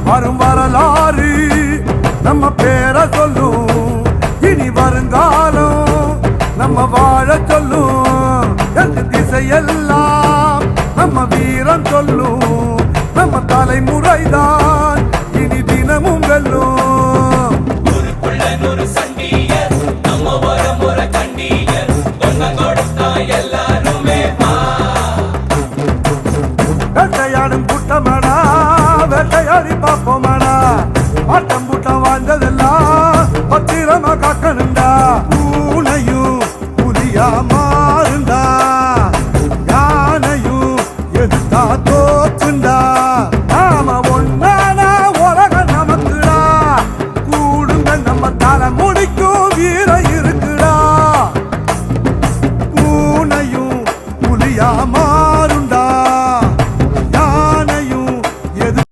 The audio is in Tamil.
வரும் வரலாறு நம்ம பேரை சொல்லும், இனி வருங்காலம் நம்ம வாழ சொல்லும். எந்த திசையெல்லாம் நம்ம வீரம் சொல்லும், நம்ம தலைமுறைதான் இனி தினமும் வெல்லும். ஒரு சண்டியர் நம்ம வரமுறை கண்டியர் கொடுத்தா எல்லாருமே வேட்டையாடும் கூட்டமடா, வேட்டையாடி பார்ப்போம்.